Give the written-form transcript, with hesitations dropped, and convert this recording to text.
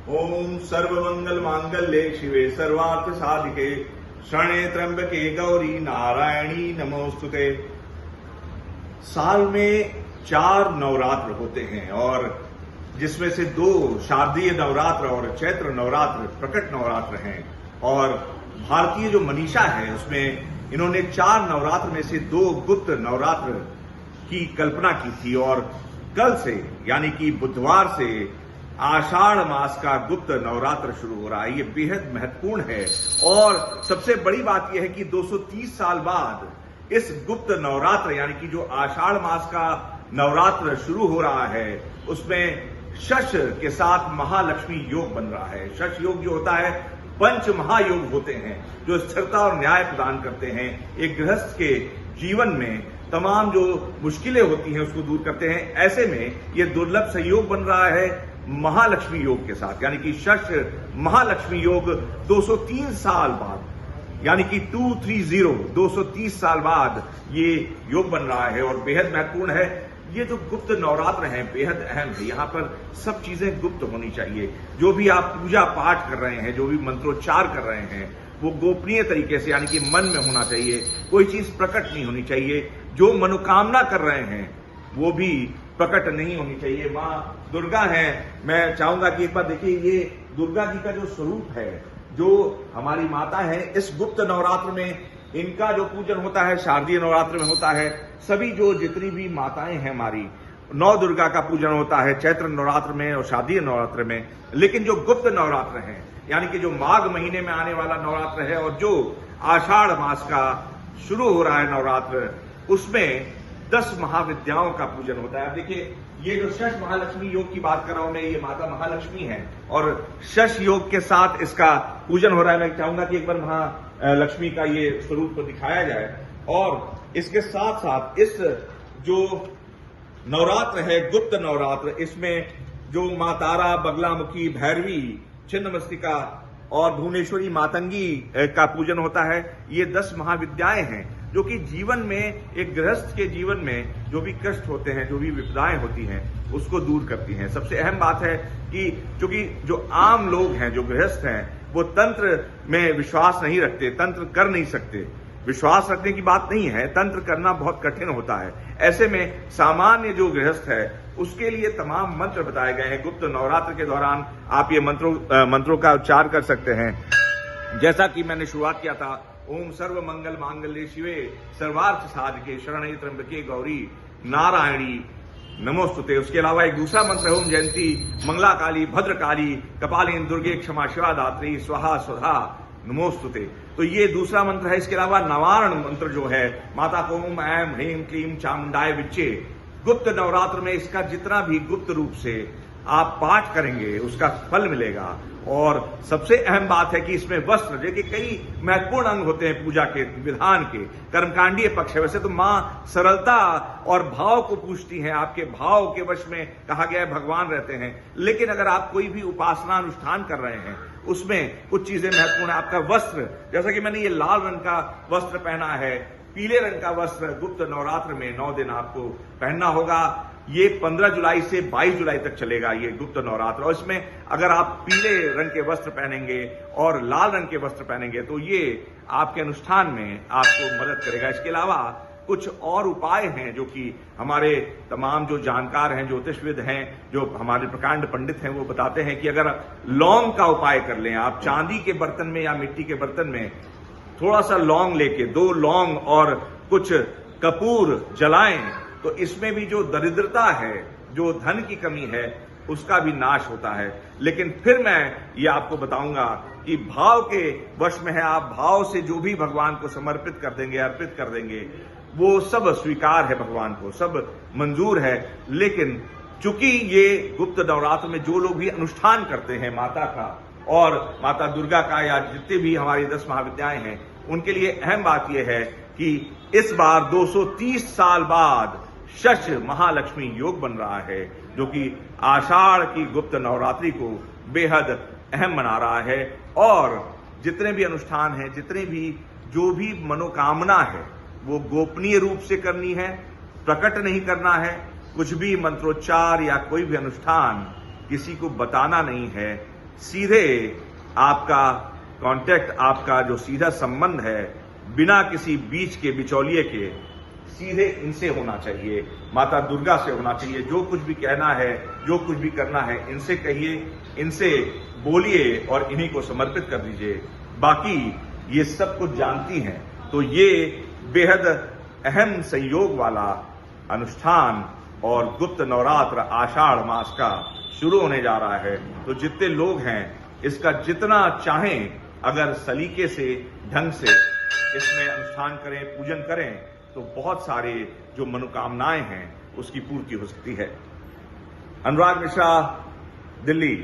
ओम सर्वमंगल मांगल्ये शिवे सर्वार्थ साधिके शरणे त्र्यंबके गौरी नारायणी नमोस्तुते। साल में 4 नवरात्र होते हैं और जिसमें से 2 शारदीय नवरात्र और चैत्र नवरात्र प्रकट नवरात्र हैं। और भारतीय जो मनीषा है उसमें इन्होंने 4 नवरात्र में से 2 गुप्त नवरात्र की कल्पना की थी। और कल से यानी कि बुधवार से आषाढ़ मास का गुप्त नवरात्र शुरू हो रहा है। ये बेहद महत्वपूर्ण है और सबसे बड़ी बात यह है कि 230 साल बाद इस गुप्त नवरात्र यानी कि जो आषाढ़ मास का नवरात्र शुरू हो रहा है उसमें शश के साथ महालक्ष्मी योग बन रहा है। शश योग जो होता है, 5 महायोग होते हैं जो स्थिरता और न्याय प्रदान करते हैं। एक गृहस्थ के जीवन में तमाम जो मुश्किलें होती हैं उसको दूर करते हैं। ऐसे में ये दुर्लभ संयोग बन रहा है महालक्ष्मी योग के साथ, यानी कि शश महालक्ष्मी योग 203 साल बाद यानी कि 230 साल बाद ये योग बन रहा है और बेहद महत्वपूर्ण है। ये जो गुप्त नवरात्र हैं बेहद अहम है। यहाँ पर सब चीजें गुप्त होनी चाहिए। जो भी आप पूजा पाठ कर रहे हैं, जो भी मंत्रोच्चार कर रहे हैं, वो गोपनीय तरीके से यानी कि मन में होना चाहिए। कोई चीज प्रकट नहीं होनी चाहिए। जो मनोकामना कर रहे हैं वो भी प्रकट नहीं होनी चाहिए। माँ दुर्गा है, मैं चाहूंगा कि एक बार देखिए ये दुर्गा जी का जो स्वरूप है, जो हमारी माता है, इस गुप्त नवरात्र में इनका जो पूजन होता है शारदीय नवरात्र में होता है। सभी जो जितनी भी माताएं हैं हमारी, 9 दुर्गा का पूजन होता है चैत्र नवरात्र में और शारदीय नवरात्र में। लेकिन जो गुप्त नवरात्र हैं यानी कि जो माघ महीने में आने वाला नवरात्र है और जो आषाढ़ मास का शुरू हो रहा है नवरात्र, उसमें 10 महाविद्याओं का पूजन होता है। अब देखिए ये जो शश महालक्ष्मी योग की बात कर रहा हूं मैं, ये माता महालक्ष्मी है और शश योग के साथ इसका पूजन हो रहा है। मैं चाहूंगा कि एक बार महालक्ष्मी का ये स्वरूप दिखाया जाए। और इसके साथ साथ इस जो नवरात्र है गुप्त नवरात्र, इसमें जो मां तारा, बगलामुखी, भैरवी, छिन्नमस्तिका और भुवनेश्वरी मातंगी का पूजन होता है। ये 10 महाविद्याएं हैं जो कि जीवन में, एक गृहस्थ के जीवन में जो भी कष्ट होते हैं, जो भी विपदाएं होती हैं, उसको दूर करती हैं। सबसे अहम बात है कि क्योंकि जो आम लोग हैं, जो गृहस्थ हैं, वो तंत्र में विश्वास नहीं रखते, तंत्र कर नहीं सकते। विश्वास रखने की बात नहीं है, तंत्र करना बहुत कठिन होता है। ऐसे में सामान्य जो गृहस्थ है उसके लिए तमाम मंत्र बताए गए हैं। गुप्त नवरात्र के दौरान आप ये मंत्रों का उच्चार कर सकते हैं। जैसा कि मैंने शुरुआत किया था, ओम सर्व मंगल मांगल्ये शिवे सर्वार्थ साधिके शरणे त्र्यंबके गौरी नारायणी नमोस्तुते। उसके अलावा एक दूसरा मंत्र है ओम जयंती मंगला काली भद्रकाली कपालिनी दुर्गे क्षमा शिवा दात्री स्वाहा स्वधा नमोस्तुते। तो ये दूसरा मंत्र है। इसके अलावा नवारण मंत्र जो है, माता को ओम ऐम ह्रीम क्लीम चामुंडाय विच्चे। गुप्त नवरात्र में इसका जितना भी गुप्त रूप से आप पाठ करेंगे उसका फल मिलेगा। और सबसे अहम बात है कि इसमें वस्त्र, जो कि कई महत्वपूर्ण अंग होते हैं पूजा के विधान के, कर्मकांडीय पक्ष है। वैसे तो मां सरलता और भाव को पूछती हैं, आपके भाव के वश में कहा गया है भगवान रहते हैं। लेकिन अगर आप कोई भी उपासना अनुष्ठान कर रहे हैं उसमें कुछ चीजें महत्वपूर्ण है। आपका वस्त्र, जैसा कि मैंने ये लाल रंग का वस्त्र पहना है, पीले रंग का वस्त्र गुप्त नवरात्र में 9 दिन आपको पहनना होगा। ये 15 जुलाई से 22 जुलाई तक चलेगा ये गुप्त नवरात्र। और इसमें अगर आप पीले रंग के वस्त्र पहनेंगे और लाल रंग के वस्त्र पहनेंगे तो ये आपके अनुष्ठान में आपको मदद करेगा। इसके अलावा कुछ और उपाय हैं जो कि हमारे तमाम जो जानकार हैं, ज्योतिषविद हैं, जो हमारे प्रकांड पंडित हैं, वो बताते हैं कि अगर लौंग का उपाय कर लें आप, चांदी के बर्तन में या मिट्टी के बर्तन में थोड़ा सा लौंग लेके, 2 लौंग और कुछ कपूर जलाएं, तो इसमें भी जो दरिद्रता है, जो धन की कमी है, उसका भी नाश होता है। लेकिन फिर मैं ये आपको बताऊंगा कि भाव के वश में है, आप भाव से जो भी भगवान को समर्पित कर देंगे, अर्पित कर देंगे, वो सब स्वीकार है भगवान को, सब मंजूर है। लेकिन चूंकि ये गुप्त नवरात्र में जो लोग भी अनुष्ठान करते हैं माता का और माता दुर्गा का, या जितने भी हमारी 10 महाविद्याएं हैं, उनके लिए अहम बात यह है कि इस बार 230 साल बाद शश महालक्ष्मी योग बन रहा है, जो कि आषाढ़ की गुप्त नवरात्रि को बेहद अहम बना रहा है। और जितने भी अनुष्ठान हैं, जितने भी जो भी मनोकामना है, वो गोपनीय रूप से करनी है, प्रकट नहीं करना है। कुछ भी मंत्रोच्चार या कोई भी अनुष्ठान किसी को बताना नहीं है, सीधे आपका कांटेक्ट, आपका जो सीधा संबंध है बिना किसी बीच के बिचौलिए के सीधे इनसे होना चाहिए, माता दुर्गा से होना चाहिए। जो कुछ भी कहना है, जो कुछ भी करना है, इनसे कहिए, इनसे बोलिए और इन्हीं को समर्पित कर दीजिए। बाकी ये सब कुछ जानती हैं। तो ये बेहद अहम संयोग वाला अनुष्ठान और गुप्त नवरात्र आषाढ़ मास का शुरू होने जा रहा है। तो जितने लोग हैं इसका जितना चाहें अगर सलीके से, ढंग से इसमें अनुष्ठान करें, पूजन करें तो बहुत सारे जो मनोकामनाएं हैं उसकी पूर्ति हो सकती है। अनुराग मिश्रा, दिल्ली।